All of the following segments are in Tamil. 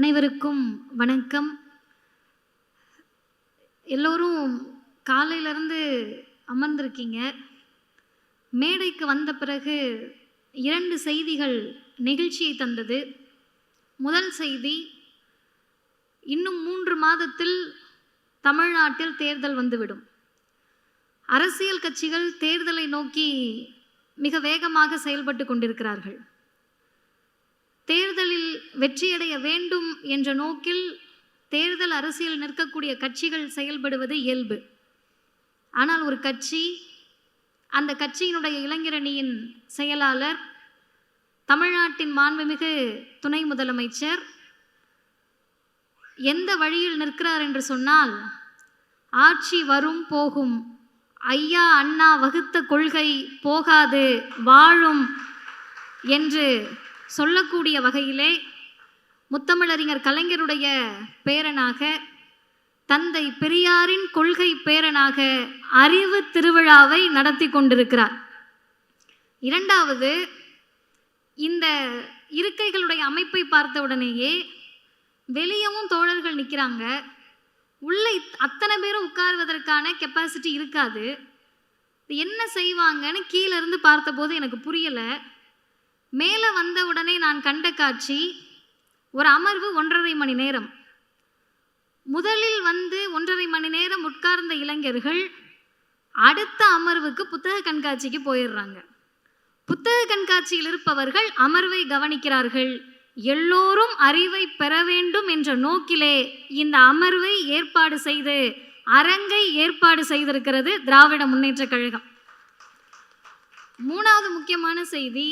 அனைவருக்கும் வணக்கம். எல்லோரும் காலையிலேருந்து அமர்ந்திருக்கீங்க. மேடைக்கு வந்த பிறகு 2 செய்திகள் நெகிழ்ச்சியை தந்தது. முதல் செய்தி, இன்னும் 3 மாதத்தில் தமிழ்நாட்டில் தேர்தல் வந்துவிடும். அரசியல் கட்சிகள் தேர்தலை நோக்கி மிக வேகமாக செயல்பட்டு கொண்டிருக்கிறார்கள். தேர்தலில் வெற்றியடைய வேண்டும் என்ற நோக்கில் தேர்தல் அரசியல் நிற்கக்கூடிய கட்சிகள் செயல்படுவது இயல்பு. ஆனால் ஒரு கட்சி, அந்த கட்சியினுடைய இளைஞரணியின் செயலாளர், தமிழ்நாட்டின் மாண்புமிகு துணை முதலமைச்சர் எந்த வழியில் நிற்கிறார் என்று சொன்னால், ஆட்சி வரும் போகும், ஐயா அண்ணா வகுத்த கொள்கை போகாது வாழும் என்று சொல்லக்கூடிய வகையிலே முத்தமிழறிஞர் கலைஞருடைய பேரனாக, தந்தை பெரியாரின் கொள்கை பேரனாக அறிவு திருவிழாவை நடத்தி கொண்டிருக்கிறார். இரண்டாவது, இந்த இருக்கைகளுடைய அமைப்பை பார்த்த உடனேயே வெளியவும் தோழர்கள் நிற்கிறாங்க, உள்ளே அத்தனை பேரும் உட்காருவதற்கான கெப்பாசிட்டி இருக்காது. என்ன செய்வாங்கன்னு கீழே இருந்து பார்த்தபோது எனக்கு புரியலை. மேலே வந்த உடனே நான் கண்ட காட்சி, ஒரு அமர்வு 1.5 மணி நேரம். முதலில் வந்து 1.5 மணி நேரம் உட்கார்ந்த இளைஞர்கள் அடுத்த அமர்வுக்கு புத்தக கண்காட்சிக்கு போயிடுறாங்க. புத்தக கண்காட்சியில் இருப்பவர்கள் அமர்வை கவனிக்கிறார்கள். எல்லோரும் அறிவை பெற வேண்டும் என்ற நோக்கிலே இந்த அமர்வை ஏற்பாடு செய்து, அரங்கை ஏற்பாடு செய்திருக்கிறது திராவிட முன்னேற்ற கழகம். 3வது முக்கியமான செய்தி,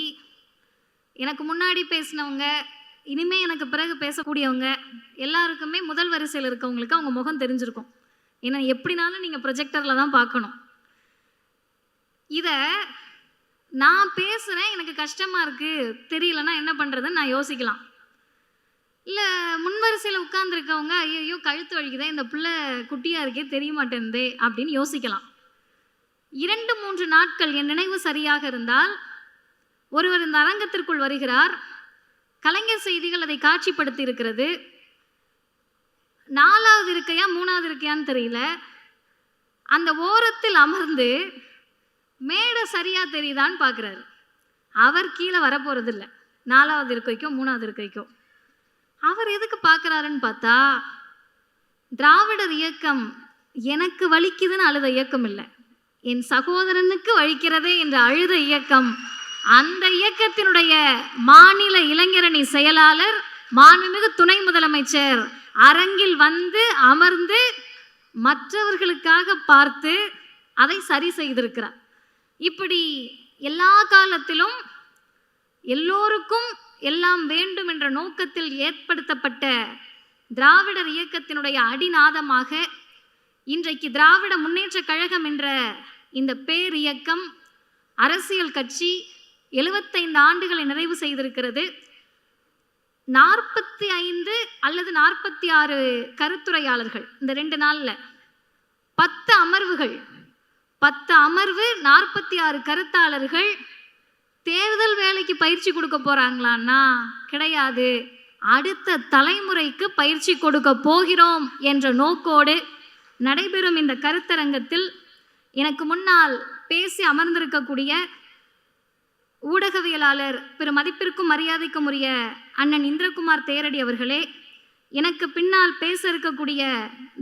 எனக்கு முன்னாடி பேசினவங்க, இனிமே எனக்கு பிறகு பேசக்கூடியவங்க எல்லாருக்குமே முதல் வரிசையில் இருக்கவங்களுக்கு அவங்க முகம் தெரிஞ்சிருக்கும். ஏன்னா எப்படினாலும் நீங்கள் ப்ரொஜெக்டரில் தான் பார்க்கணும். இதை நான் பேசுகிறேன், எனக்கு கஷ்டமாக இருக்குது, தெரியலன்னா என்ன பண்ணுறதுன்னு நான் யோசிக்கலாம். இல்லை முன்வரிசையில் உட்கார்ந்துருக்கவங்க, ஐயோ கழுத்து வலிக்குதே, இந்த பிள்ளை குட்டியாக இருக்கே, தெரிய மாட்டேன்தே அப்படின்னு யோசிக்கலாம். 2-3 நாட்கள் என் நினைவு சரியாக இருந்தால், ஒருவர் இந்த அரங்கத்திற்குள் வருகிறார். கலைஞர் செய்திகள் அதை காட்சிப்படுத்தி இருக்கிறது. 4வது இருக்கையா 3வது இருக்கையான்னு தெரியல, அந்த ஓரத்தில் அமர்ந்து மேடை சரியா தெரியுதான்னு பார்க்குறாரு. அவர் கீழே வரப்போறதில்லை, 4வது இருக்கைக்கோ 3வது இருக்கைக்கோ. அவர் எதுக்கு பார்க்குறாருன்னு பார்த்தா, திராவிடர் இயக்கம் எனக்கு வலிக்குதுன்னு அழுத இயக்கம் இல்லை, என் சகோதரனுக்கு வலிக்கிறதே என்று அழுத இயக்கம். அந்த இயக்கத்தினுடைய மாநில இளைஞரணி செயலாளர், மாண்புமிகு துணை முதலமைச்சர் அரங்கில் வந்து அமர்ந்து மற்றவர்களுக்காக பார்த்து அதை சரி செய்திருக்கிறார். இப்படி எல்லா காலத்திலும் எல்லோருக்கும் எல்லாம் வேண்டும் என்ற நோக்கத்தில் ஏற்படுத்தப்பட்ட திராவிடர் இயக்கத்தினுடைய அடிநாதமாக இன்றைக்கு திராவிட முன்னேற்ற கழகம் என்ற இந்த பேர் இயக்கம், அரசியல் கட்சி 75 ஆண்டுகளை நிறைவு செய்திருக்கிறது. 45 அல்லது 46 கருத்துரையாளர்கள் இந்த 2 நாளில், 10 அமர்வுகள், 10 அமர்வு, 46 கருத்தாளர்கள். தேர்தல் வேலைக்கு பயிற்சி கொடுக்க போகிறாங்களான்னா கிடையாது, அடுத்த தலைமுறைக்கு பயிற்சி கொடுக்க போகிறோம் என்ற நோக்கோடு நடைபெறும் இந்த கருத்தரங்கத்தில் எனக்கு முன்னால் பேசி அமர்ந்திருக்கக்கூடிய ஊடகவியலாளர் பெரும் மதிப்பிற்கும் மரியாதைக்கும் உரிய அண்ணன் இந்திரகுமார் தேரடி அவர்களே, எனக்கு பின்னால் பேச இருக்கக்கூடிய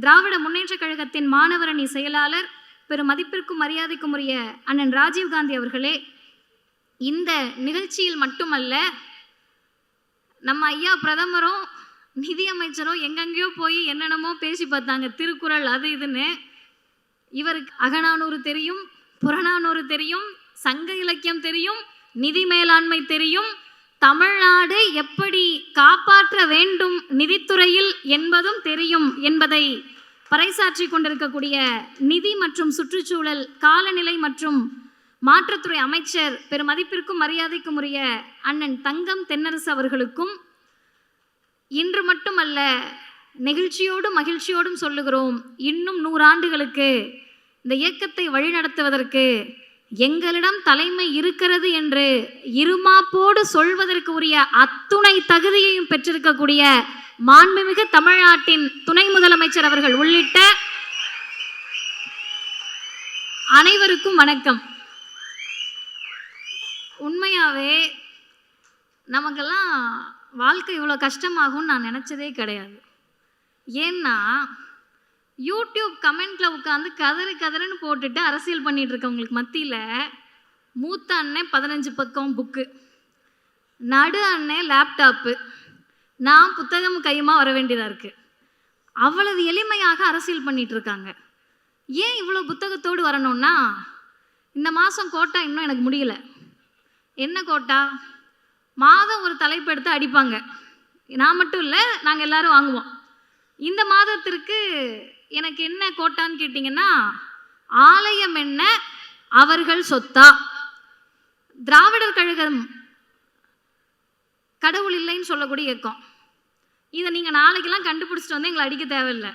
திராவிட முன்னேற்ற கழகத்தின் மாணவரணி செயலாளர் பெரும் மதிப்பிற்கும் மரியாதைக்கும் உரிய அண்ணன் ராஜீவ்காந்தி அவர்களே, இந்த நிகழ்ச்சியில் மட்டுமல்ல, நம்ம ஐயா பிரதமரும் நிதியமைச்சரும் எங்கெங்கேயோ போய் என்னென்னமோ பேசி பார்த்தாங்க, திருக்குறள் அது இதுன்னு. இவருக்கு அகநானூறு தெரியும், புறநானூறு தெரியும், சங்க இலக்கியம் தெரியும், நிதி மேலாண்மை தெரியும், தமிழ்நாடு எப்படி காப்பாற்ற வேண்டும் நிதித்துறையில் என்பதும் தெரியும் என்பதை பறைசாற்றி கொண்டிருக்கக்கூடிய நிதி மற்றும் சுற்றுச்சூழல், காலநிலை மற்றும் மாற்றுத்துறை அமைச்சர் பெரும் மதிப்பிற்கும் மரியாதைக்கும் உரிய அண்ணன் தங்கம் தென்னரசு அவர்களுக்கும் இன்று மட்டுமல்ல, நெகிழ்ச்சியோடும் மகிழ்ச்சியோடும் சொல்லுகிறோம், இன்னும் 100 ஆண்டுகளுக்கு இந்த இயக்கத்தை வழிநடத்துவதற்கு எங்களிடம் தலைமை இருக்கிறது என்று இருமாப்போடு சொல்வதற்கு உரிய அத்துணை தகுதியையும் பெற்றிருக்கக்கூடிய மாண்புமிகு தமிழ்நாட்டின் துணை முதலமைச்சர் அவர்கள் உள்ளிட்ட அனைவருக்கும் வணக்கம். உண்மையாவே நமக்கெல்லாம் வாழ்க்கை இவ்வளோ கஷ்டமாகும்னு நான் நினச்சதே கிடையாது. ஏன்னா யூடியூப் கமெண்ட்டில் உட்காந்து கதறுன்னு போட்டுட்டு அரசியல் பண்ணிகிட்டு இருக்கவங்களுக்கு மத்தியில் மூத்த அண்ணன் 15 பக்கம் புக்கு, நடு அண்ணன் லேப்டாப்பு, நான் புத்தகம் கையுமா வர வேண்டியதாக இருக்குது. அவ்வளவு எளிமையாக அரசியல் பண்ணிகிட்டு இருக்காங்க. ஏன் இவ்வளோ புத்தகத்தோடு வரணும்னா, இந்த மாதம் கோட்டா இன்னும் எனக்கு முடியல. என்ன கோட்டா? மாதம் ஒரு தலைப்பு எடுத்து அடிப்பாங்க. நான் மட்டும் இல்லை, நாங்கள் எல்லோரும் வாங்குவோம். இந்த மாதத்திற்கு எனக்கு என்ன கோட்டான்னு கேட்டிங்கன்னா, ஆலயம் என்ன அவர்கள் சொத்தா? திராவிடர் கழகம் கடவுள் இல்லைன்னு சொல்லக்கூடிய இயக்கம். இதை நீங்கள் நாளைக்கெல்லாம் கண்டுபிடிச்சிட்டு வந்து எங்களை அடிக்க தேவையில்லை.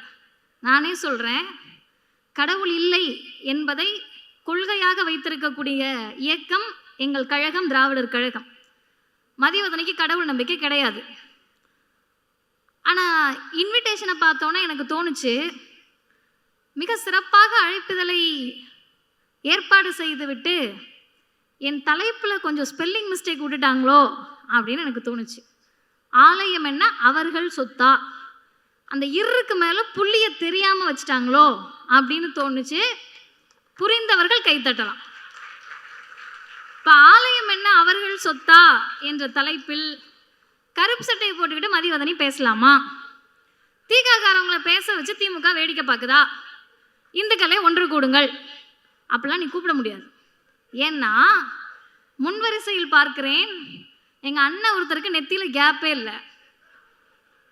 நானே சொல்கிறேன், கடவுள் இல்லை என்பதை கொள்கையாக வைத்திருக்கக்கூடிய இயக்கம் எங்கள் கழகம், திராவிடர் கழகம். மதிவதனைக்கு கடவுள் நம்பிக்கை கிடையாது. ஆனால் இன்விடேஷனை பார்த்தோன்னே எனக்கு தோணுச்சு, மிக சிறப்பாக அழைப்புதலை ஏற்பாடு செய்துவிட்டு என் தலைப்பில் கொஞ்சம் ஸ்பெல்லிங் மிஸ்டேக் விட்டுட்டாங்களோ அப்படின்னு எனக்கு தோணுச்சு. ஆலயம் என்ன அவர்கள் சொத்தா? அந்த இருக்கு மேலே புள்ளியை தெரியாமல் வச்சுட்டாங்களோ அப்படின்னு தோணுச்சு. புரிந்தவர்கள் கைத்தட்டலாம். இப்போ ஆலயம் என்ன அவர்கள் சொத்தா என்ற தலைப்பில் கருப்பு சட்டையை போட்டுக்கிட்டு மதிவதனி பேசலாமா? திகாரவங்களை பேச வச்சு திமுக வேடிக்கை பார்க்குதா? இந்துக்களே ஒன்று கூடுங்கள் அப்படிலாம் நீ கூப்பிட முடியாது. ஏன்னா முன்வரிசையில் பார்க்கிறேன், எங்கள் அண்ணன் ஒருத்தருக்கு நெத்தியில் கேப்பே இல்லை.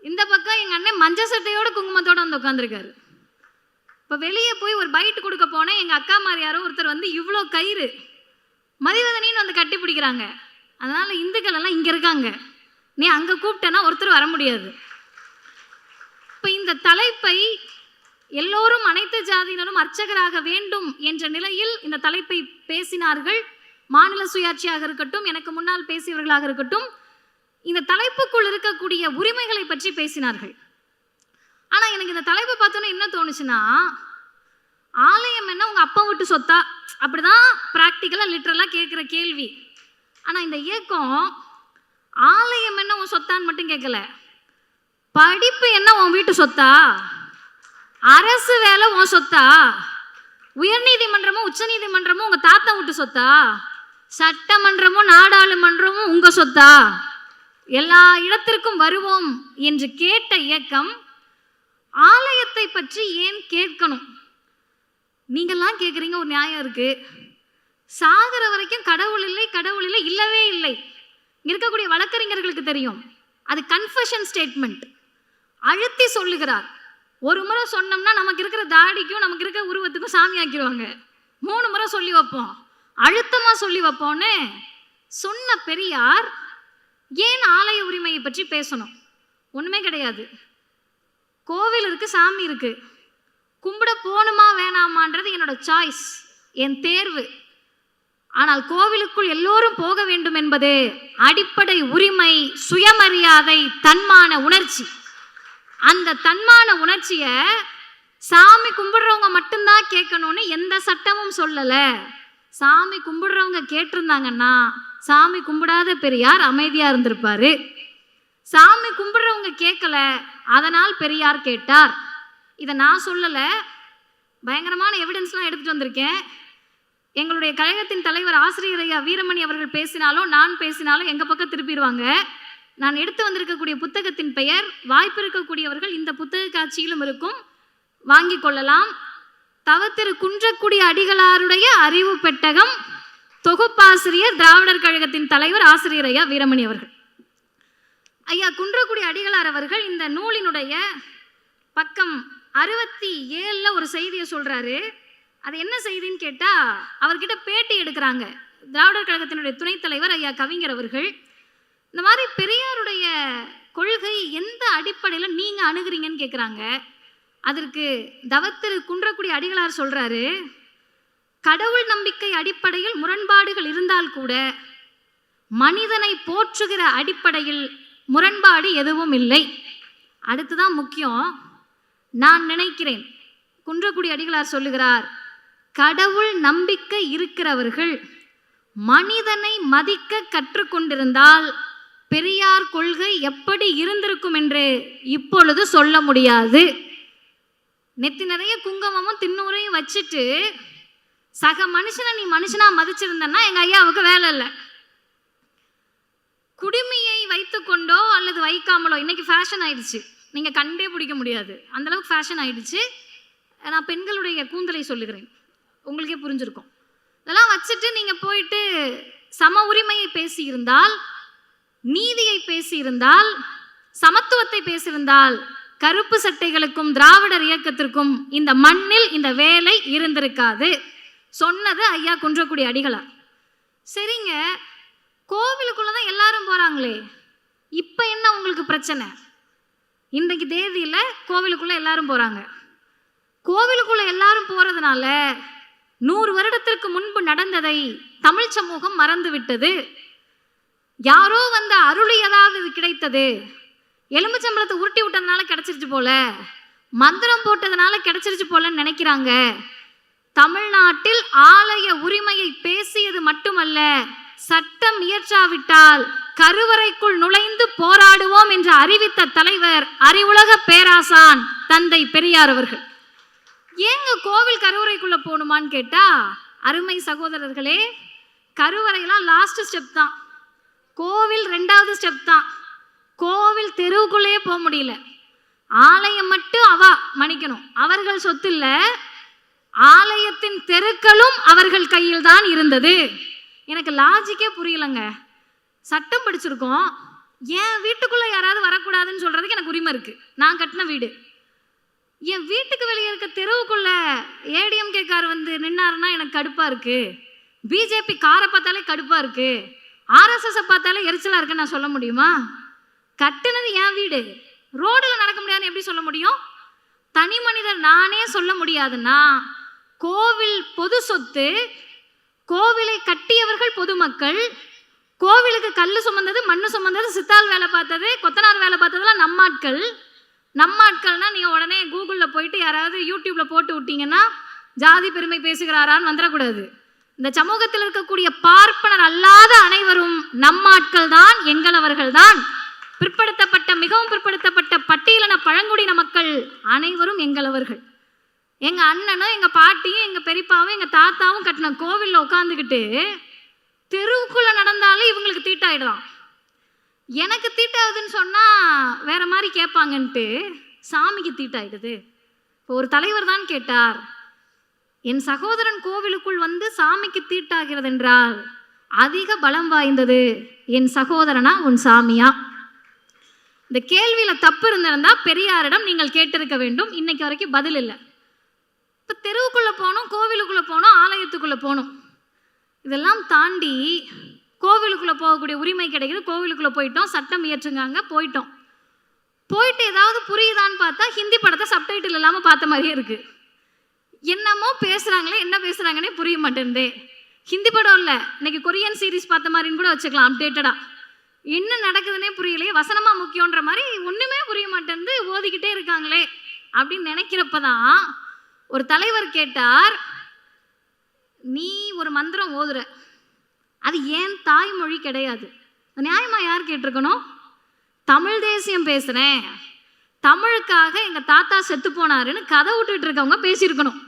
இந்த பக்கம் எங்கள் அண்ணன் மஞ்சள் சட்டையோடு குங்குமத்தோடு வந்து உட்காந்துருக்காரு. இப்போ வெளியே போய் ஒரு பைட்டு கொடுக்க போனேன், எங்கள் அக்கா மாதிரி யாரோ ஒருத்தர் வந்து இவ்வளோ கயிறு மதிவதனின்னு வந்து கட்டி பிடிக்கிறாங்க. அதனால் இந்துக்கள் எல்லாம் இங்கே இருக்காங்க, நீ அங்கே கூப்பிட்டேன்னா ஒருத்தர் வர முடியாது. இப்போ இந்த தலைப்பை எல்லோரும் அனைத்து ஜாதியினரும் அர்ச்சகராக வேண்டும் என்ற நிலையில் இந்த தலைப்பை பேசினார்கள். மாநில சுயாட்சியாக இருக்கட்டும், எனக்கு முன்னால் பேசியவர்களாக இருக்கட்டும், இந்த தலைப்புக்குள் இருக்கக்கூடிய உரிமைகளை பற்றி பேசினார்கள். ஆனால் எனக்கு இந்த தலைப்பை பார்த்தோன்னே என்ன தோணுச்சுன்னா, ஆலயம் என்ன உங்கள் அப்பா விட்டு சொத்தா? அப்படிதான் ப்ராக்டிக்கலாக லிட்ரலாக கேட்குற கேள்வி. ஆனால் இந்த இயக்கம் ஆலயம் என்ன உன் சொத்தான்னு மட்டும் கேட்கல, படிப்பு என்ன உன் வீட்டு சொத்தா? அரசு வேலை உன் சொத்தா? உயர்நீதிமன்றமும் உச்ச நீதிமன்றமும் உங்கள் தாத்தா விட்டு சொத்தா? சட்டமன்றமும் நாடாளுமன்றமும் உங்கள் சொத்தா? எல்லா இடத்திற்கும் வருவோம் என்று கேட்ட இயக்கம் ஆலயத்தை பற்றி ஏன் கேட்கணும்? நீங்கள்லாம் கேட்குறீங்க, ஒரு நியாயம் இருக்குது. சாகிற வரைக்கும் கடவுள் இல்லை, கடவுள் இல்லை, இல்லவே இல்லை. இருக்கக்கூடிய வழக்கறிஞர்களுக்கு தெரியும், அது கன்ஃபெஷன் ஸ்டேட்மெண்ட். அழுத்தி சொல்லுகிறார். ஒரு முறை சொன்னோம்னா நமக்கு இருக்கிற தாடிக்கும் நமக்கு இருக்கிற உருவத்துக்கும் சாமி ஆக்கிடுவாங்க. 3 முறை சொல்லி வைப்போம், அழுத்தமாக சொல்லி வைப்போன்னு சொன்ன பெரியார் ஏன் ஆலய உரிமையை பற்றி பேசணும்? ஒன்றுமே கிடையாது. கோவில் இருக்குது, சாமி இருக்குது, கும்பிட போகணுமா வேணாமான்றது என்னோட சாய்ஸ், என் தேர்வு. ஆனால் கோவிலுக்குள் எல்லோரும் போக வேண்டும் என்பது அடிப்படை உரிமை, சுயமரியாதை, தன்மான உணர்ச்சி. அந்த தன்மான உணர்ச்சியை சாமி கும்பிடுறவங்க மட்டும்தான் கேட்கணும்னு எந்த சட்டமும் சொல்லலை. சாமி கும்பிடுறவங்க கேட்டிருந்தாங்கன்னா சாமி கும்பிடாத பெரியார் அமைதியாக இருந்திருப்பாரு. சாமி கும்பிடுறவங்க கேட்கல, அதனால் பெரியார் கேட்டார். இதை நான் சொல்லலை, பயங்கரமான எவிடன்ஸ்லாம் எடுத்துகிட்டு வந்திருக்கேன். எங்களுடைய கழகத்தின் தலைவர் ஆசிரியர் ஐயா வீரமணி அவர்கள் பேசினாலும் நான் பேசினாலும் எங்கள் பக்கம் திருப்பிடுவாங்க. நான் எடுத்து வந்திருக்கக்கூடிய புத்தகத்தின் பெயர், வாய்ப்பு இருக்கக்கூடியவர்கள் இந்த புத்தக காட்சியிலும் இருக்கும், வாங்கி கொள்ளலாம். தவத்திரு குன்றக்குடி அடிகளாருடைய அறிவு பெட்டகம், தொகுப்பாசிரியர் திராவிடர் கழகத்தின் தலைவர் ஆசிரியர் ஐயா வீரமணி அவர்கள். ஐயா குன்றக்குடி அடிகளார் அவர்கள் இந்த நூலினுடைய பக்கம் 67 ஒரு செய்தியை சொல்கிறாரு. அது என்ன செய்தின்னு கேட்டால், அவர்கிட்ட பேட்டி எடுக்கிறாங்க திராவிடர் கழகத்தினுடைய துணைத் தலைவர் ஐயா கவிஞர் அவர்கள். இந்த மாதிரி பெரியாருடைய கொள்கை எந்த அடிப்படையில் நீங்கள் அணுகிறீங்கன்னு கேட்குறாங்க. அதற்கு தவத்திரு குன்றக்குடி அடிகளார் சொல்கிறாரு, கடவுள் நம்பிக்கை அடிப்படையில் முரண்பாடுகள் இருந்தால் கூட மனிதனை போற்றுகிற அடிப்படையில் முரண்பாடு எதுவும் இல்லை. அடுத்துதான் முக்கியம். நான் நினைக்கிறேன், குன்றக்குடி அடிகளார் சொல்லுகிறார், கடவுள் நம்பிக்கை இருக்கிறவர்கள் மனிதனை மதிக்க கற்றுக்கொண்டிருந்தால் பெரியார் கொள்கை எப்படி இருந்திருக்கும் என்று இப்பொழுது சொல்ல முடியாது. நெத்தி நிறைய குங்குமமும் திண்ணூரையும் வச்சுட்டு சக மனுஷனை நீ மனுஷனா மதிச்சிருந்தன்னா எங்க ஐயாவுக்கு வேலை இல்லை. குடுமியை வைத்துக்கொண்டோ அல்லது வைக்காமலோ, இன்னைக்கு ஃபேஷன் ஆயிடுச்சு, நீங்க கண்டே பிடிக்க முடியாது, அந்த அளவுக்கு ஃபேஷன் ஆயிடுச்சு. நான் பெண்களுடைய கூந்தலை சொல்லுகிறேன், உங்களுக்கே புரிஞ்சிருக்கும். இதெல்லாம் வச்சுட்டு நீங்க போயிட்டு சம உரிமையை பேசியிருந்தால், நீதியை பேசியிருந்தால், சமத்துவத்தை பேசியிருந்தால் கருப்பு சட்டைகளுக்கும் திராவிடர் இயக்கத்திற்கும் இந்த மண்ணில் இந்த வேலை இருந்திருக்காது. சொன்னது ஐயா குன்றக்குடி அடிகளார். சரிங்க, கோவிலுக்குள்ளதான் எல்லாரும் போறாங்களே, இப்ப என்ன உங்களுக்கு பிரச்சனை? இன்றைக்கு தேதியில கோவிலுக்குள்ள எல்லாரும் போறாங்க. கோவிலுக்குள்ள எல்லாரும் போறதுனால 100 வருடத்திற்கு முன்பு நடந்ததை தமிழ் சமூகம் மறந்து விட்டது. யாரோ வந்த அருளியதாவது இது கிடைத்தது, எலும்புச்சம்பளத்தை உருட்டி விட்டதுனால கிடைச்சிருச்சு போல, மந்திரம் போட்டதுனால கிடைச்சிருச்சு போலன்னு நினைக்கிறாங்க. தமிழ்நாட்டில் ஆலய உரிமையை பேசியது மட்டுமல்ல, சட்டம் இயற்றாவிட்டால் கருவறைக்குள் நுழைந்து போராடுவோம் என்று அறிவித்த தலைவர் அறிவுலக பேராசான் தந்தை பெரியார் அவர்கள். ஏங்க கோவில் கருவறைக்குள்ள போகணுமான்னு கேட்டா, அருமை சகோதரர்களே, கருவறையெல்லாம் லாஸ்ட் ஸ்டெப் தான், கோவில் 2வது ஸ்டெப் தான். கோவில் தெருவுக்குள்ளே போக முடியல, ஆலயம் மட்டும் மணிக்கணும். அவர்கள் சொத்து இல்ல, ஆலயத்தின் தெருக்களும் அவர்கள் கையில் தான் இருந்தது. எனக்கு லாஜிக்கே புரியலங்க. சட்டம் படிச்சிருக்கோம், என் வீட்டுக்குள்ள யாராவது வரக்கூடாதுன்னு சொல்றதுக்கு எனக்கு உரிமை இருக்கு. நான் கட்டின வீடு, என் வீட்டுக்கு வெளியே இருக்க தெருவுக்குள்ள ஏடிஎம்கே கார் வந்து நின்னாருன்னா எனக்கு கடுப்பா இருக்கு, பிஜேபி காரை பார்த்தாலே கடுப்பா இருக்கு, ஆர்எஸ்எஸ் பார்த்தாலே எரிச்சலா இருக்குன்னு நான் சொல்ல முடியுமா? கட்டுனது என் வீடு, ரோடுல நடக்க முடியாதுன்னு எப்படி சொல்ல முடியும்? தனி மனிதர் நானே சொல்ல முடியாதுன்னா, கோவில் பொது சொத்து, கோவிலை கட்டியவர்கள் பொதுமக்கள், கோவிலுக்கு கல் சுமந்தது மண்ணு சுமந்தது சித்தால் வேலை பார்த்தது கொத்தனார் வேலை பார்த்ததெல்லாம் நம்மாட்கள். நம்மாட்கள்னா நீங்க உடனே கூகுளில் போயிட்டு யாராவது யூடியூப்ல போட்டு விட்டீங்கன்னா ஜாதி பெருமை பேசுகிறாரான்னு வந்துடக்கூடாது. இந்த சமூகத்தில் இருக்கக்கூடிய பார்ப்பனர் அல்லாத அனைவரும் நம்மாட்கள் தான், எங்களவர்கள் தான். பிற்படுத்தப்பட்ட, மிகவும் பிற்படுத்தப்பட்ட பட்டியலின பழங்குடியின மக்கள் அனைவரும் எங்களவர்கள். எங்க அண்ணனும் எங்க பாட்டியும் எங்க பெரியப்பாவும் எங்க தாத்தாவும் கட்டின கோவில்ல உட்காந்துக்கிட்டு தெருவுக்குள்ள நடந்தாலும் இவங்களுக்கு தீட்டாயிடலாம். எனக்கு தீட்டாகுதுன்னு சொன்னா வேற மாதிரி கேட்பாங்கன்ட்டு சாமிக்கு தீட்டாயிடுது. இப்போ ஒரு தலைவர் தான் கேட்டார், என் சகோதரன் கோவிலுக்குள் வந்து சாமிக்கு தீட்டாகிறது என்றால் அதிக பலம் வாய்ந்தது என் சகோதரனா உன் சாமியா? இந்த கேள்வியில தப்பு இருந்திருந்தா பெரியாரிடம் நீங்கள் கேட்டிருக்க வேண்டும். இன்னைக்கு வரைக்கும் பதில் இல்லை. இப்போ தெருவுக்குள்ள போகணும், கோவிலுக்குள்ள போகணும், ஆலயத்துக்குள்ள போகணும், இதெல்லாம் தாண்டி கோவிலுக்குள்ள போகக்கூடிய உரிமை கிடைக்குது. கோவிலுக்குள்ள போயிட்டோம், சட்டம் இயற்றுங்காங்க, போயிட்டோம். போயிட்டு ஏதாவது புரியுதான்னு பார்த்தா ஹிந்தி படத்தை சப்டைட்டில் இல்லாமல் பார்த்த மாதிரியே இருக்கு. என்னமோ பேசுறாங்களே, என்ன பேசுறாங்கன்னே புரிய மாட்டேங்குதே. ஹிந்தி படம் இல்லை, இன்னைக்கு கொரியன் சீரீஸ் பார்த்த மாதிரின்னு கூட வச்சுக்கலாம். அப்டேட்டடா என்ன நடக்குதுன்னே புரியலையே, வசனமா முக்கியன்ற மாதிரி ஒண்ணுமே புரிய மாட்டேங்குது, ஓதிக்கிட்டே இருக்காங்களே அப்படின்னு நினைக்கிறப்பதான் ஒரு தலைவர் கேட்டார், நீ ஒரு மந்திரம் ஓதுற, அது ஏன் தாய்மொழி கிடையாது, நியாயமா யார் கேட்டிருக்கணும்? தமிழ் தேசியம் பேசுறேன், தமிழுக்காக எங்க தாத்தா செத்து போனாருன்னு கதை விட்டுட்டு இருக்கவங்க பேசியிருக்கணும்.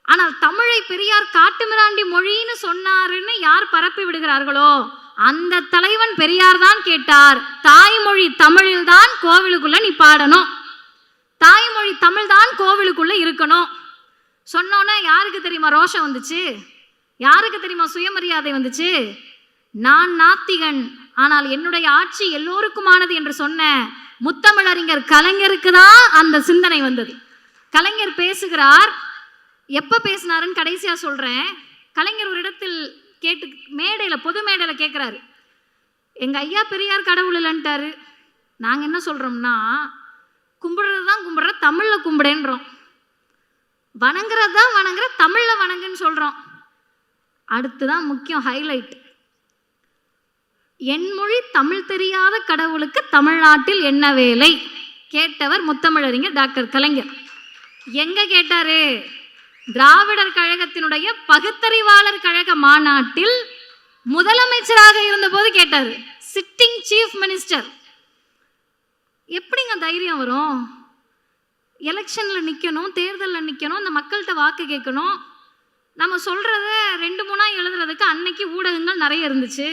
ஆனால் தமிழை பெரியார் காட்டுமிராண்டி மொழின்னு சொன்னாருன்னு யார் பரப்பி விடுகிறார்களோ அந்த தலைவன் பெரியார் தான் கேட்டார், தாய்மொழி தமிழில் தான் கோவிலுக்குள்ள நீ பாடணும், தாய்மொழி தமிழ் தான் கோவிலுக்குள்ள இருக்கணும். சொன்னோன்னா யாருக்கு தெரியுமா ரோஷம் வந்துச்சு? யாருக்கு தெரியுமா சுயமரியாதை வந்துச்சு? நான் நாத்திகன், ஆனால் என்னுடைய ஆட்சி எல்லோருக்குமானது என்று சொன்ன முத்தமிழறிஞர் கலைஞருக்கு தான் அந்த சிந்தனை வந்தது. கலைஞர் பேசுகிறார், எப்ப பேசினாருன்னு கடைசியா சொல்றேன். கலைஞர் ஒரு இடத்தில் கேட்டு மேடையில, பொது மேடையில கேட்கிறாரு, எங்க ஐயா பெரியார் கடவுள் இல்லைன்ட்டாரு. நாங்க என்ன சொல்றோம்னா, கும்பிடுறது தான் கும்பிடுற, தமிழ்ல கும்பிடேன்றோம், வணங்குறது தான் வணங்குற, தமிழ்ல வணங்குன்னு சொல்றோம். அடுத்துதான் முக்கியம், ஹைலைட், என் மொழி தமிழ் தெரியாத கடவுளுக்கு தமிழ்நாட்டில் என்ன வேலை? கேட்டவர் முத்தமிழறிஞர் டாக்டர் கலைஞர். எங்க கேட்டாரு? திராவிடர் கழகத்தினுடைய பகுத்தறிவாளர் கழக மாநாட்டில் முதலமைச்சராக இருந்தபோது கேட்டாரு. Sitting chief minister. எப்படிங்க தைரியம் வரும்? எலெக்ஷனில் நிற்கணும், தேர்தலில் நிற்கணும், இந்த மக்கள்கிட்ட வாக்கு கேட்கணும். நம்ம சொல்கிறத 2-3 எழுதுறதுக்கு அன்னைக்கு ஊடகங்கள் நிறைய இருந்துச்சு,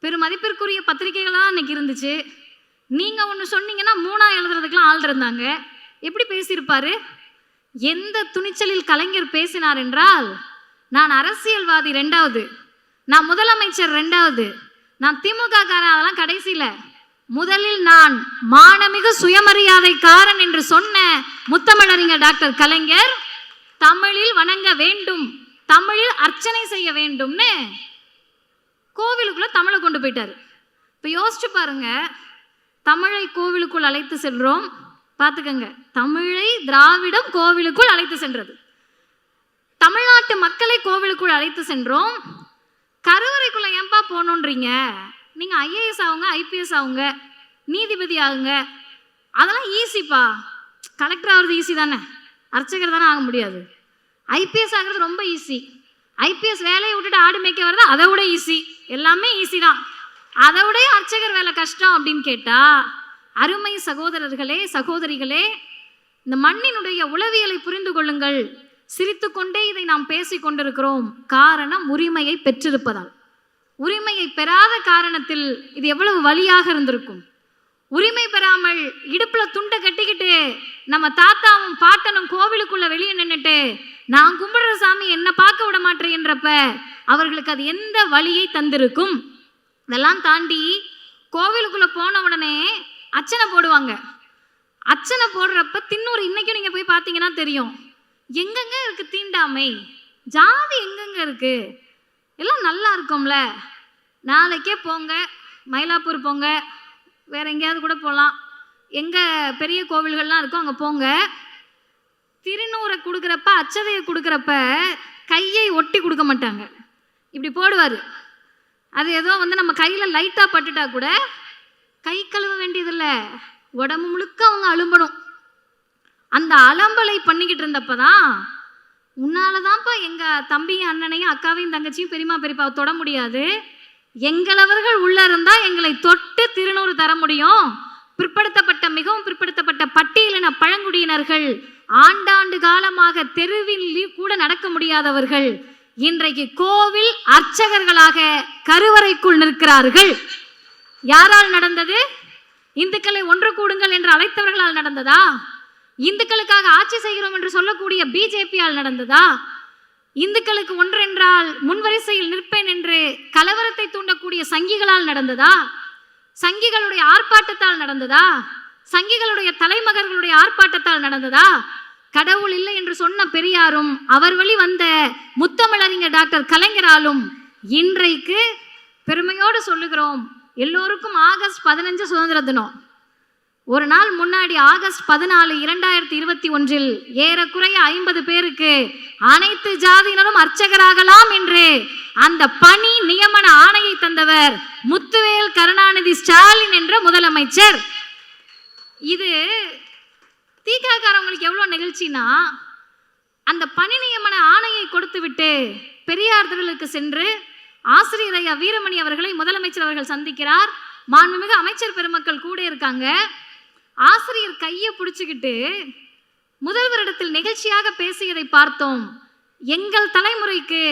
பெருமதிப்பிற்குரிய பத்திரிகைகளாக அன்னைக்கு இருந்துச்சு. நீங்கள் ஒன்று சொன்னீங்கன்னா 3 எழுதுறதுக்கெலாம் ஆள் இருந்தாங்க. எப்படி பேசியிருப்பாரு? எந்த துணிச்சலில் கலைஞர் பேசினார் என்றால், நான் அரசியல்வாதி 2வது, நான் முதலமைச்சர் 2வது, நான் திமுக காரன் அதெல்லாம் கடைசியில், முதலில் நான் மானமிகு சுயமரியாதைக்காரன் என்று சொன்ன முத்தமிழறிஞர் டாக்டர் கலைஞர் தமிழில் வணங்க வேண்டும், தமிழில் அர்ச்சனை செய்ய வேண்டும்னு கோவிலுக்குள்ள தமிழை கொண்டு போயிட்டாரு. இப்போ யோசிச்சு பாருங்க, தமிழை கோவிலுக்குள் அழைத்து செல்றோம். பார்த்துக்கங்க, தமிழை திராவிடம் கோவிலுக்குள் அழைத்து சென்றது. தமிழ்நாட்டு மக்களை கோவிலுக்குள் அழைத்து சென்றோம். கருவறைக்குள்ள ஏன்பா போகணுன்றீங்க? நீங்கள் ஐஏஎஸ் ஆகுங்க, ஐபிஎஸ் ஆகுங்க, நீதிபதி ஆகுங்க, அதெல்லாம் ஈஸிப்பா. கலெக்டர் ஆகிறது ஈஸி தானே, அர்ச்சகர் தானே ஆக முடியாது. ஐபிஎஸ் ஆகிறது ரொம்ப ஈஸி. ஐபிஎஸ் வேலையை விட்டுட்டு ஆடு மேய்க்க வர்றது அதை விட ஈஸி. எல்லாமே ஈஸி தான். அதை விட அர்ச்சகர் வேலை கஷ்டம் அப்படின்னு கேட்டால், அருமை சகோதரர்களே, சகோதரிகளே, இந்த மண்ணினுடைய உளவியலை புரிந்து கொள்ளுங்கள். சிரித்து கொண்டே இதை நாம் பேசி கொண்டிருக்கிறோம். காரணம் உரிமையை பெற்றிருப்பதால். உரிமையை பெறாத காரணத்தில் இது எவ்வளவு வலியாக இருந்திருக்கும். உரிமை பெறாமல் இடுப்பில் துண்டை கட்டிக்கிட்டு நம்ம தாத்தாவும் பாட்டனும் கோவிலுக்குள்ள வெளியே நின்றுட்டு, நான் கும்பிடுற சாமி என்னை பார்க்க விட மாட்டேன்றப்ப அவர்களுக்கு அது எந்த வலியை தந்திருக்கும். இதெல்லாம் தாண்டி கோவிலுக்குள்ள போன உடனே அர்ச்சனை போடுவாங்க. அர்ச்சனை போடுறப்ப தின்னூறு இன்னைக்கும் நீங்கள் போய் பார்த்தீங்கன்னா தெரியும், எங்கெங்க இருக்குது தீண்டாமை, ஜாதி எங்கெங்க இருக்குது, எல்லாம் நல்லா இருக்கும்ல. நாளைக்கே போங்க, மயிலாப்பூர் போங்க, வேறு எங்கேயாவது கூட போகலாம், எங்கே பெரிய கோவில்கள்லாம் இருக்கும் அங்கே போங்க. திருநூறை கொடுக்குறப்ப, அச்சதையை கொடுக்குறப்ப கையை ஒட்டி கொடுக்க மாட்டாங்க, இப்படி போடுவார். அது ஏதோ நம்ம கையில் லைட்டாக பட்டுட்டா கூட கை கழுவ வேண்டியதில்லை, உடம்பு முழுக்க அவங்க அலும்பணும். அந்த அலம்பலை பண்ணிக்கிட்டு இருந்தப்ப தான், உன்னால தான்ப்பா எங்கள் தம்பியும் அண்ணனையும் அக்காவையும் தங்கச்சியும் பெரியமா பெரியப்பா தொட முடியாது, எங்களவர்கள் உள்ள இருந்தால் எங்களை தொட்டு திருநூறு தர முடியும். பிற்படுத்தப்பட்ட, மிகவும் பிற்படுத்தப்பட்ட பட்டியலின பழங்குடியினர்கள், ஆண்டாண்டு காலமாக தெருவில் கூட நடக்க முடியாதவர்கள், இன்றைக்கு கோவில் அர்ச்சகர்களாக கருவறைக்குள் நிற்கிறார்கள். யாரால் நடந்தது? இந்துக்களை ஒன்று கூடுங்கள் என்று அழைத்தவர்களால் நடந்ததா? இந்துக்களுக்காக ஆட்சி செய்கிறோம் என்று சொல்லக்கூடிய பிஜேபியால் நடந்ததா? இந்துக்களுக்கு ஒன்றென்றால் முன்வரிசையில் நிற்பேன் என்று கலவரத்தை தூண்டக்கூடிய சங்கிகளால் நடந்ததா? சங்கிகளுடைய ஆர்ப்பாட்டத்தால் நடந்ததா? சங்கிகளுடைய தலைமகர்களுடைய ஆர்ப்பாட்டத்தால் நடந்ததா? கடவுள் இல்லை என்று சொன்ன பெரியாரும் அவர் வழி வந்த முத்தமிழறிஞர் டாக்டர் கலைஞராலும் இன்றைக்கு பெருமையோடு சொல்லுகிறோம். எல்லோருக்கும் ஆகஸ்ட் 15 சுதந்திர தினம். ஒரு நாள் முன்னாடி ஆகஸ்ட் 14, 2021 ஏறக்குறைய 50 பேருக்கு அனைத்து ஜாதியினரும் அர்ச்சகராகலாம் என்று அந்த பணி நியமன ஆணையை தந்தவர் முத்துவேல் கருணாநிதி ஸ்டாலின் என்ற முதலமைச்சர். இது தீக்காரங்களுக்கு எவ்வளோ நிகழ்ச்சினா, அந்த பணி நியமன ஆணையை கொடுத்து விட்டு பெரியார் திடலுக்கு சென்று ஆசிரியர் ஐயா வீரமணி அவர்களை முதலமைச்சர் அவர்கள் சந்திக்கிறார். மாண்புமிகு அமைச்சர் பெருமக்கள் கூட இருக்காங்க. ஆசிரியர் கையை பிடிச்சுக்கிட்டு முதல்வரிடத்தில் நிகழ்ச்சியாக பேசியதை பார்த்தோம். எங்கள் தலைமுறைக்கு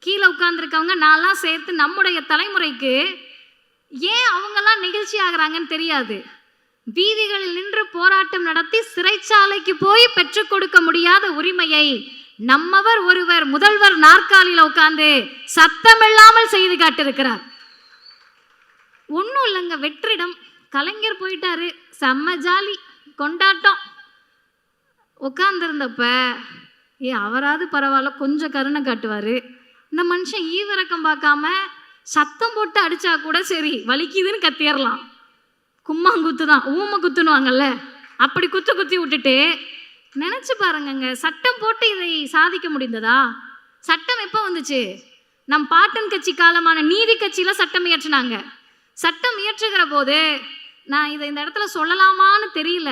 கீழே உட்கார்ந்துருக்கவங்க நான்லாம் சேர்த்து நம்முடைய தலைமுறைக்கு ஏன் அவங்கெல்லாம் நிகழ்ச்சி ஆகிறாங்கன்னு தெரியாது. வீதிகளில் நின்று போராட்டம் நடத்தி சிறைச்சாலைக்கு போய் பெற்றுக் கொடுக்க முடியாத உரிமையை நம்மவர் ஒருவர் முதல்வர் நாற்காலியில் உட்கார்ந்து சத்தமில்லாமல் செய்து காட்டிருக்கிறார். ஒன்றும் இல்லைங்க, வெற்றிடம். கலைஞர் போயிட்டாரு, செம்ம ஜாலி கொண்டாட்டம். உட்கார்ந்துருந்தப்ப அவராது பரவாயில்ல, கொஞ்சம் கருணை காட்டுவார். இந்த மனுஷன் ஈவிரக்கம் பார்க்காம சத்தம் போட்டு அடித்தா கூட சரி, வலிக்குதுன்னு கத்திடலாம். கும்மாங்குத்து தான், ஊமை குத்துனுவாங்கல்ல, அப்படி குத்தி விட்டுட்டு நினச்சி பாருங்கங்க, சட்டம் போட்டு இதை சாதிக்க முடிந்ததா? சட்டம் எப்போ வந்துச்சு? நம் பாட்டன் கட்சி காலமான நீதி கட்சியில் சட்டம் இயற்றினாங்க. சட்டம் இயற்றுகிற போது நான் இதை இந்த இடத்துல சொல்லலாமான்னு தெரியல.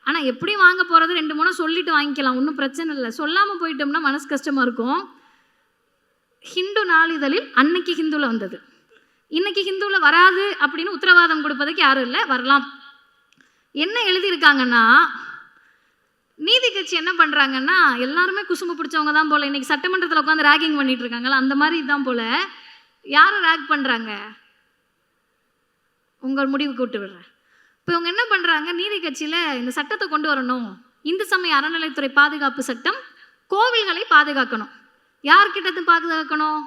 ஆனால் எப்படி வாங்க போகிறது 2-3 சொல்லிட்டு வாங்கிக்கலாம், ஒன்றும் பிரச்சனை இல்லை. சொல்லாமல் போயிட்டோம்னா மனசு கஷ்டமாக இருக்கும். ஹிந்து நாளிதழில் அன்னைக்கு ஹிந்துவில் வந்தது, இன்னைக்கு ஹிந்துவில் வராது அப்படின்னு உத்தரவாதம் கொடுப்பதுக்கு யாரும் இல்லை, வரலாம். என்ன எழுதியிருக்காங்கன்னா, நீதி கட்சி என்ன பண்ணுறாங்கன்னா, எல்லாருமே குசும்பு பிடிச்சவங்க தான் போல். இன்றைக்கி சட்டமன்றத்தில் உட்காந்து ரேகிங் பண்ணிட்டு இருக்காங்களா, அந்த மாதிரி தான் போல். யாரும் ரேக் பண்ணுறாங்க, உங்கள் முடிவுக்கு விட்டு விடுறேன். இப்போ இவங்க என்ன பண்ணுறாங்க, நீதி கட்சியில் இந்த சட்டத்தை கொண்டு வரணும், இந்து சமய அறநிலைத்துறை பாதுகாப்பு சட்டம், கோவில்களை பாதுகாக்கணும். யார்கிட்ட பாதுகாக்கணும்,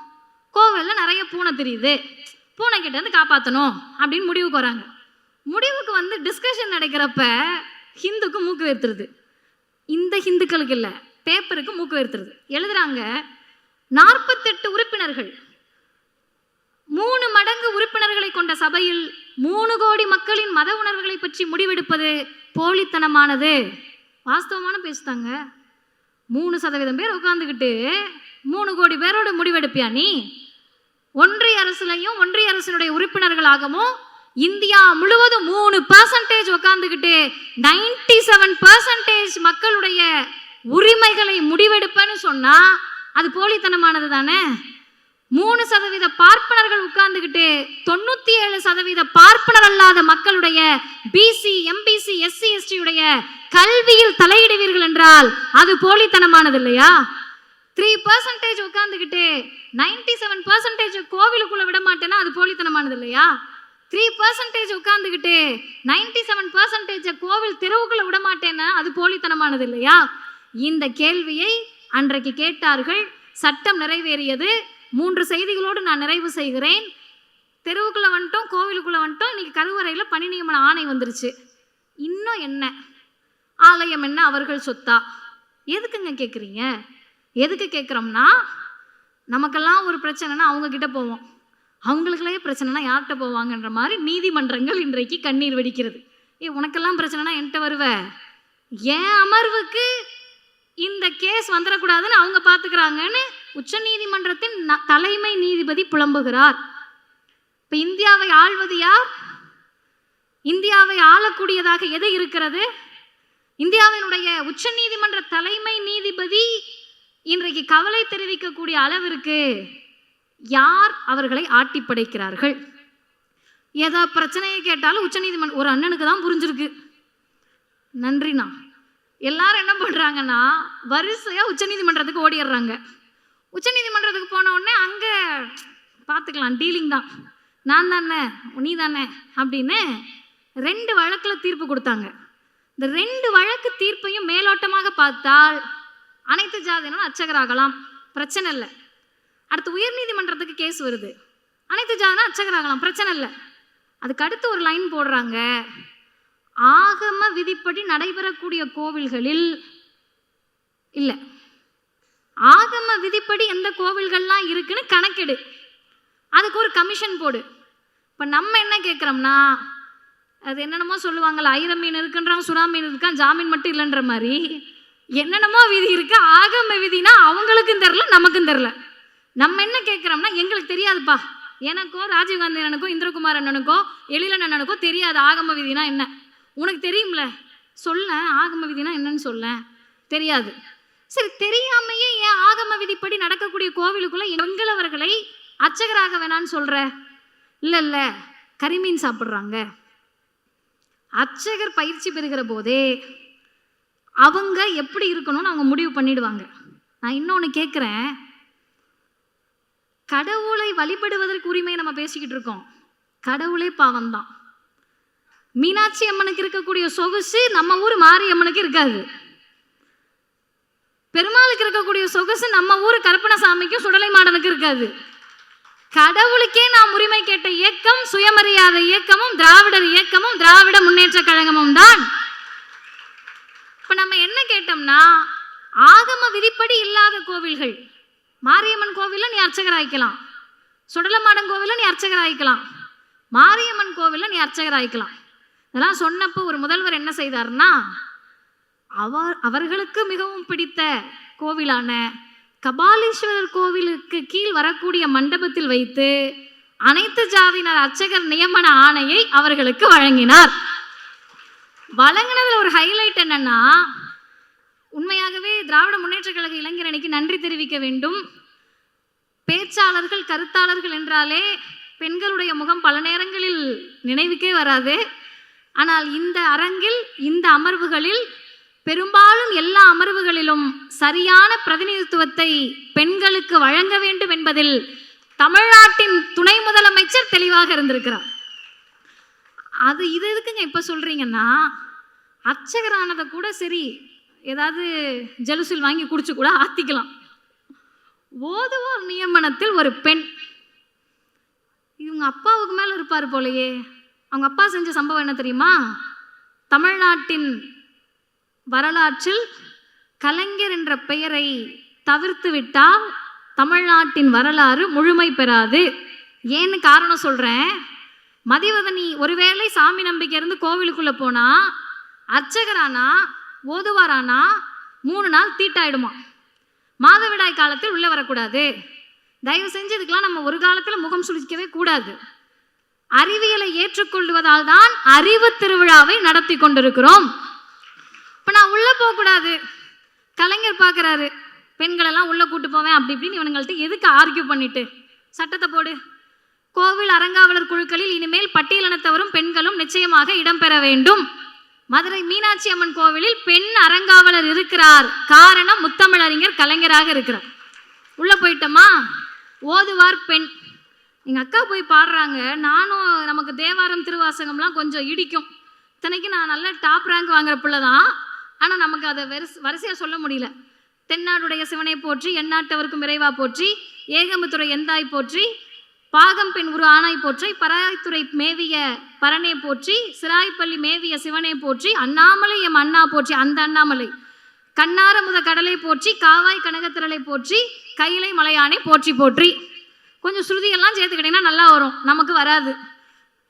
கோவிலில் நிறைய பூனை தெரியுது, பூனை கிட்டேருந்து காப்பாற்றணும் அப்படின்னு முடிவுக்கு வராங்க. முடிவுக்கு வந்து டிஸ்கஷன் நடக்கிறப்ப ஹிந்துக்கு மூக்கு வேர்த்துருது. இந்த ஹிந்துக்களுக்கு இல்லை, பேப்பருக்கு மூக்கு வேர்த்துருது. எழுதுறாங்க, 48 உறுப்பினர்கள், 3 மடங்கு உறுப்பினர்களை கொண்ட சபையில் 3 கோடி மக்களின் மத உணர்வுகளை பற்றி முடிவெடுப்பது போலித்தனமானது. வாஸ்தவமான பேசுதாங்க. 3% பேர் உட்காந்துக்கிட்டு 3 கோடி பேரோட முடிவெடுப்பியா நீ? ஒன்றிய அரசுலையும் ஒன்றிய அரசினுடைய உறுப்பினர்களாகவும் இந்தியா முழுவதும் 3% உட்காந்துக்கிட்டு 97% மக்களுடைய உரிமைகளை முடிவெடுப்பேன்னு சொன்னா அது போலித்தனமானது தானே. 3% பார்ப்பனர்கள் உட்கார்ந்துக்கிட்டு 97% பார்ப்பனர் அல்லாத மக்களுடைய பிசி, எம்பிசி, எஸ்சி, எஸ்டி உடைய கல்வியில் தலையிடுவீர்கள் என்றால் அது போலித்தனமானது இல்லையா? 3% உட்கார்ந்துக்கிட்டு 97% கோவிலுக்குள்ள விட மாட்டேன்னா அது போலித்தனமானது இல்லையா? 3% உட்கார்ந்துக்கிட்டு 97% கோவில் தெருவுக்குள்ள விட மாட்டேன்னா அது போலித்தனமானது இல்லையா? இந்த கேள்வியை அன்றைக்கு கேட்டார்கள். சட்டம் நிறைவேறியது. 3 செய்திகளோடு நான் நிறைவு செய்கிறேன். தெருவுக்குள்ளே வந்துட்டோம், கோவிலுக்குள்ளே வந்துட்டோம். இன்றைக்கி கருவறையில் பணி நியமன ஆணை வந்துருச்சு. இன்னும் என்ன, ஆலயம் என்ன அவர்கள் சொத்தா? எதுக்குங்க கேட்குறீங்க? எதுக்கு கேட்குறோம்னா, நமக்கெல்லாம் ஒரு பிரச்சனைனா அவங்கக்கிட்ட போவோம், அவங்களுக்குள்ளே பிரச்சனைனா யார்கிட்ட போவாங்கன்ற மாதிரி நீதிமன்றங்கள் இன்றைக்கு கண்ணீர் வெடிக்கிறது. உனக்கெல்லாம் பிரச்சனைனா என்கிட்ட வருவ, ஏன் அமர்வுக்கு இந்த கேஸ் வந்துடக்கூடாதுன்னு அவங்க பார்த்துக்கிறாங்கன்னு உச்ச நீதிமன்றத்தின் தலைமை நீதிபதி புலம்புகிறார். இப்போ இந்தியாவை ஆள்வது யார்? இந்தியாவை ஆளக்கூடியதாக எது இருக்கிறது? இந்தியாவினுடைய உச்ச நீதிமன்ற தலைமை நீதிபதி இன்றைக்கு கவலை தெரிவிக்கக்கூடிய அளவிற்கு யார் அவர்களை ஆட்டி படைக்கிறார்கள்? ஏதோ பிரச்சனையை கேட்டாலும் உச்ச நீதிமன்றம் ஒரு அண்ணனுக்கு தான் புரிஞ்சிருக்கு, நன்றிண்ணா. எல்லாரும் என்ன பண்ணுறாங்கன்னா வரிசையாக உச்சநீதிமன்றத்துக்கு ஓடிடுறாங்க. உச்சநீதிமன்றத்துக்கு போன உடனே அங்கே பார்த்துக்கலாம், டீலிங் தான், நான் தானே நீ தானே அப்படின்னு 2 வழக்கில் தீர்ப்பு கொடுத்தாங்க. இந்த 2 வழக்கு தீர்ப்பையும் மேலோட்டமாக பார்த்தால் அனைத்து ஜாதியினரும் அர்ச்சகராகலாம், பிரச்சனை இல்லை. அடுத்து உயர்நீதிமன்றத்துக்கு கேஸ் வருது, அனைத்து ஜாதியினரும் அர்ச்சகராகலாம், பிரச்சனை இல்லை. அதுக்கு அடுத்து ஒரு லைன் போடுறாங்க, ஆகம விதிப்படி நடைபெறக்கூடிய கோவில்களில் இல்லை, ஆகம விதிப்படி எந்த கோவில்கள்லாம் இருக்குன்னு கணக்கெடு, அதுக்கு ஒரு கமிஷன் போடு. இப்போ நம்ம என்ன கேட்குறோம்னா, அது என்னென்னமோ சொல்லுவாங்கள்ல, 1000 மீன் இருக்குன்றாங்க, சுறா மீன் இருக்கான், ஜாமீன் மட்டும் இல்லைன்ற மாதிரி என்னென்னமோ விதி இருக்கு. ஆகம விதினா அவங்களுக்கும் தெரில, நமக்கும் தெரில. நம்ம என்ன கேட்குறோம்னா, எங்களுக்கு தெரியாதுப்பா, எனக்கோ ராஜீவ்காந்தி அண்ணனுக்கோ இந்திரகுமார் அண்ணனுக்கோ எழிலன் அண்ணனுக்கோ தெரியாது ஆகம விதினா என்ன. உனக்கு தெரியும்ல, சொல்ல ஆகம விதினா என்னன்னு சொல்ல தெரியாது. சரி, தெரியாமையே ஏன் ஆகம விதிப்படி நடக்கக்கூடிய கோவிலுக்குள்ள எங்களவர்களை அர்ச்சகராக வேணான்னு சொல்ற? இல்லை இல்லை, கரிமீன் சாப்பிட்றாங்க. அர்ச்சகர் பயிற்சி பெறுகிற போதே அவங்க எப்படி இருக்கணும்னு அவங்க முடிவு பண்ணிடுவாங்க. நான் இன்னொன்று கேட்குறேன், கடவுளை வழிபடுவதற்கு உரிமை நம்ம பேசிக்கிட்டு இருக்கோம், கடவுளே பாவம்தான். மீனாட்சி அம்மனுக்கு இருக்கக்கூடிய சொகுசு நம்ம ஊர் மாரியம்மனுக்கு இருக்காது. பெருமாளுக்கு இருக்கக்கூடிய சொகுசு நம்ம ஊர் கருப்பணசாமிக்கும் சுடலை மாடனுக்கு இருக்காது. கடவுளுக்கே நாம் உரிமை கேட்ட இயக்கம் சுயமரியாதை இயக்கமும் திராவிடர் இயக்கமும் திராவிட முன்னேற்ற கழகமும் தான். இப்ப நம்ம என்ன கேட்டோம்னா, ஆகம விதிப்படி இல்லாத கோவில்கள், மாரியம்மன் கோவில நீ அர்ச்சகராய்க்கலாம், சுடலமாடன் கோவில நீ அர்ச்சகராய்க்கலாம், மாரியம்மன் கோவில நீ அர்ச்சகராய்க்கலாம். இதெல்லாம் சொன்னப்போ ஒரு முதல்வர் என்ன செய்தார்னா, அவர்களுக்கு மிகவும் பிடித்த கோவிலான கபாலீஸ்வரர் கோவிலுக்கு கீழ் வரக்கூடிய மண்டபத்தில் வைத்து அனைத்து ஜாதியினர் அர்ச்சகர் நியமன ஆணையை அவர்களுக்கு வழங்கினார். வழங்கினதுல ஒரு ஹைலைட் என்னன்னா, உண்மையாகவே திராவிட முன்னேற்ற கழக இளைஞர் அணிக்கு நன்றி தெரிவிக்க வேண்டும். பேச்சாளர்கள், கருத்தாளர்கள் என்றாலே பெண்களுடைய முகம் பல நேரங்களில் நினைவுக்கே வராது. ஆனால் இந்த அரங்கில், இந்த அமர்வுகளில், பெரும்பாலும் எல்லா அமர்வுகளிலும் சரியான பிரதிநிதித்துவத்தை பெண்களுக்கு வழங்க வேண்டும் என்பதில் தமிழ்நாட்டின் துணை முதலமைச்சர் தெளிவாக இருந்திருக்கிறார். இது எதுக்குங்க இப்ப சொல்றீங்கன்னா, அர்ச்சகரானதை கூட சரி ஏதாவது ஜலுசில் வாங்கி குடிச்சு கூட ஆத்திக்கலாம். ஓதுவோர் நியமனத்தில் ஒரு பெண், இவங்க அப்பாவுக்கு மேல இருப்பார் போலயே. அவங்க அப்பா செஞ்ச சம்பவம் என்ன தெரியுமா? தமிழ்நாட்டின் வரலாற்றில் கலைஞர் என்ற பெயரை தவிர்த்து விட்டால் தமிழ்நாட்டின் வரலாறு முழுமை பெறாது. ஏன்னு காரணம் சொல்றேன். மதிவதனி ஒருவேளை சாமி நம்பிக்கை இருந்து கோவிலுக்குள்ள போனா, அர்ச்சகரானா, ஓதுவாரானா 3 நாள் தீட்டாயிடுமா. மாதவிடாய் காலத்தில் உள்ள வரக்கூடாது. தயவு செஞ்சு இதுக்கெல்லாம் நம்ம ஒரு காலத்தில் முகம் சுளிக்கவே கூடாது. அறிவியலை ஏற்றுக்கொள்வதால் தான் அறிவு திருவிழாவை நடத்தி கொண்டிருக்கிறோம். இப்போ நான் உள்ள போகக்கூடாது, கலைஞர் பார்க்குறாரு, பெண்களெல்லாம் உள்ள கூட்டு போவேன் அப்படி இப்படின்னு இவனுங்கள்ட்ட எதுக்கு ஆர்கியூ பண்ணிட்டு சட்டத்தை போடு. கோவில் அறங்காவலர் குழுக்களில் இனிமேல் பட்டியலினத்தவரும் பெண்களும் நிச்சயமாக இடம்பெற வேண்டும். மதுரை மீனாட்சி அம்மன் கோவிலில் பெண் அறங்காவலர் இருக்கிறார். காரணம், முத்தமிழறிஞர் கலைஞராக இருக்கிறார். உள்ள போயிட்டோமா, ஓதுவார் பெண். எங்க அக்கா போய் பாடுறாங்க. நானும், நமக்கு தேவாரம் திருவாசகம்லாம் கொஞ்சம் இடிக்கும். இத்தனைக்கு நான் நல்ல டாப் ரேங்க் வாங்குற பிள்ளை தான். ஆனால் நமக்கு அதை வரிசையாக சொல்ல முடியல. தென்னாடுடைய சிவனை போற்றி, எந்நாட்டவருக்கும் விரைவா போற்றி, ஏகம்பத்துறை எந்தாய் போற்றி, பாகம் பெண் உரு ஆனாய் போற்றி, பராய்த்துறை மேவிய பரனே போற்றி, சிராய்ப்பள்ளி மேவிய சிவனே போற்றி, அண்ணாமலை எம் அண்ணா போற்றி, அந்த அண்ணாமலை, கண்ணார முத கடலை போற்றி, காவாய் கனகத்திரளை போற்றி, கையிலை மலையானை போற்றி போற்றி. கொஞ்சம் ஸ்ருதியெல்லாம் சேர்த்துக்கிட்டீங்கன்னா நல்லா வரும், நமக்கு வராது.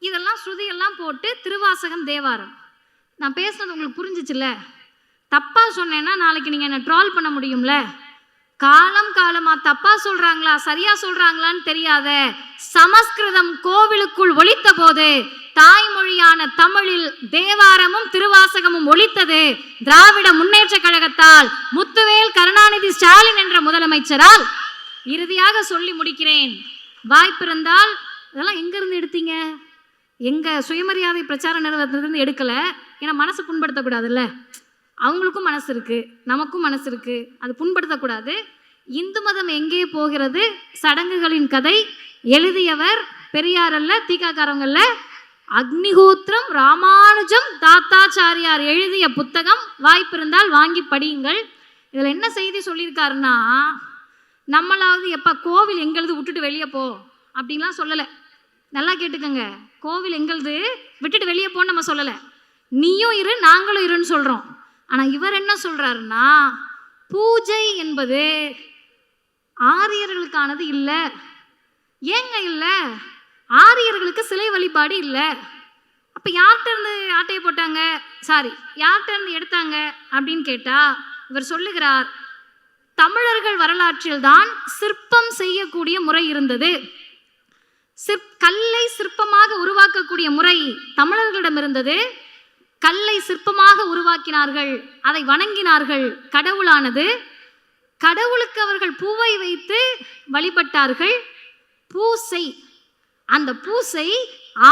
இதெல்லாம் ஸ்ருதியெல்லாம் போட்டு திருவாசகம் தேவாரம். நான் பேசுனது உங்களுக்கு புரிஞ்சிச்சுல்ல? தப்பா சொன்னேன்னா நாளைக்கு நீங்கள் என்னை ட்ரால் பண்ண முடியும்ல. காலமா தப்பா சொல்றாங்களா சரியா சொல்றாங்களான்னு தெரியாத சமஸ்கிருதம் கோவிலுக்குள் ஒலித்த போது தாய்மொழியான தமிழில் தேவாரமும் திருவாசகமும் ஒலித்தது திராவிட முன்னேற்ற கழகத்தால், முத்துவேல் கருணாநிதி ஸ்டாலின் என்ற முதலமைச்சரால். இறுதியாக சொல்லி முடிக்கிறேன். வாய்ப்பிருந்தால், இதெல்லாம் எங்கிருந்து எடுத்தீங்க? எங்க சுயமரியாதை பிரச்சார நிறுவனத்திலிருந்து எடுக்கல. ஏன்னா மனசு புண்படுத்தக்கூடாதுல்ல. அவங்களுக்கும் மனசு இருக்கு, நமக்கும் மனசு இருக்கு, அது புண்படுத்தக்கூடாது. இந்து மதம் எங்கே போகிறது, சடங்குகளின் கதை எழுதியவர் பெரியார் அல்ல, தீகாக்காரவங்கல்ல, அக்னிஹோத்திரம் ராமானுஜம் தாத்தாச்சாரியார் எழுதிய புத்தகம். வாய்ப்பிருந்தால் வாங்கி படியுங்கள். இதில் என்ன செய்தி சொல்லியிருக்காருன்னா, நம்மளாவது எப்போ கோவில் எங்களது விட்டுட்டு வெளியே போ அப்படின்லாம் சொல்லலை. நல்லா கேட்டுக்கோங்க, கோவில் எங்களது விட்டுட்டு வெளியே போன்னு நம்ம சொல்லலை. நீயும் இரு நாங்களும் இருன்னு சொல்கிறோம். ஆனால் இவர் என்ன சொல்கிறாருன்னா, பூஜை என்பது ஆரியர்களுக்கானது இல்லை. ஏங்க இல்லை? ஆரியர்களுக்கு சிலை வழிபாடு இல்லை. அப்போ யார்கிட்ட இருந்து ஆட்டையை போட்டாங்க, யார்கிட்ட இருந்து எடுத்தாங்க அப்படின்னு கேட்டால் இவர் சொல்லுகிறார், தமிழர்கள் வரலாற்றில் தான் சிற்பம் செய்யக்கூடிய முறை இருந்தது. கல்லை சிற்பமாக உருவாக்கக்கூடிய முறை தமிழர்களிடம் இருந்தது. கல்லை சிற்பமாக உருவாக்கினார்கள், அதை வணங்கினார்கள். கடவுளானது, கடவுளுக்கு அவர்கள் பூவை வைத்து வழிபட்டார்கள். பூசை, அந்த பூசை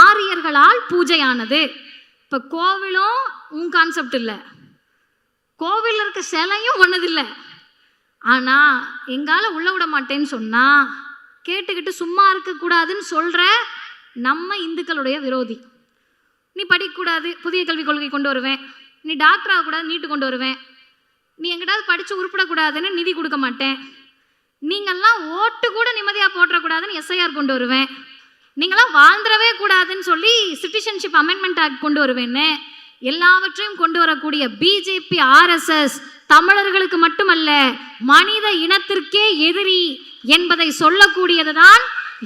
ஆரியர்களால் பூஜையானது. இப்போ கோவிலும் உன் கான்செப்ட் இல்லை, கோவில் இருக்க சிலையும் ஒன்னதில்லை. ஆனால் எங்கால உள்ள விட மாட்டேன்னு சொன்னால் கேட்டுக்கிட்டு சும்மா இருக்கக்கூடாதுன்னு சொல்கிற நம்ம இந்துக்களுடைய விரோதி. நீ படிக்கக்கூடாது, புதிய கல்விக் கொள்கை கொண்டு வருவேன். நீ டாக்டர் ஆகக்கூடாது, நீட்டு கொண்டு வருவேன். நீ எங்கிட்டாவது படித்து உருப்பிடக்கூடாதுன்னு நிதி கொடுக்க மாட்டேன். நீங்கள்லாம் ஓட்டு கூட நிம்மதியாக போட்டக்கூடாதுன்னு எஸ்ஐஆர் கொண்டு வருவேன். நீங்களாம் வாழ்ந்துடவே கூடாதுன்னு சொல்லி சிட்டிசன்ஷிப் அமெண்ட்மெண்ட் ஆக்ட் கொண்டு வருவேன்னு எல்லாவற்றையும் கொண்டு வரக்கூடிய பிஜேபி ஆர்எஸ்எஸ் தமிழர்களுக்கு மட்டுமல்ல மனித இனத்திற்கே எதிரி என்பதை சொல்லக்கூடியது தான்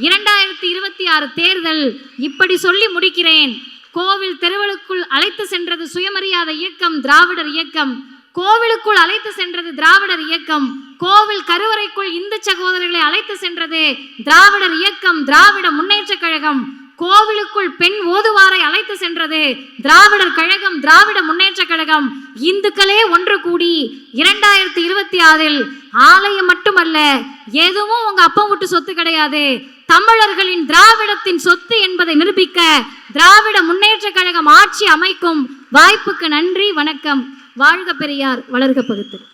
2026 தேர்தல். இப்படி சொல்லி முடிக்கிறேன். கோவில் தெருவுக்குள் அழைத்து சென்றது சுயமரியாதை இயக்கம், திராவிடர் இயக்கம். கோவிலுக்குள் அழைத்து சென்றது திராவிடர் இயக்கம். கோவில் கருவறைக்குள் இந்து சகோதரர்களை அழைத்து சென்றது திராவிடர் இயக்கம், திராவிட முன்னேற்ற கழகம், கோவிலுக்குள் பெண் ஓதுவாரை அழைத்து சென்றது திராவிடர் கழகம், திராவிட முன்னேற்ற கழகம். இந்துக்களே ஒன்று கூடி 2026 ஆலயம் மட்டுமல்ல, எதுவும் உங்க அப்பா விட்டு சொத்து கிடையாது, தமிழர்களின் திராவிடத்தின் சொத்து என்பதை நிரூபிக்க திராவிட முன்னேற்ற கழகம் ஆட்சி அமைக்கும். வாய்ப்புக்கு நன்றி, வணக்கம். வாழ்க பெரியார், வளர்க பகுத்தறிவு.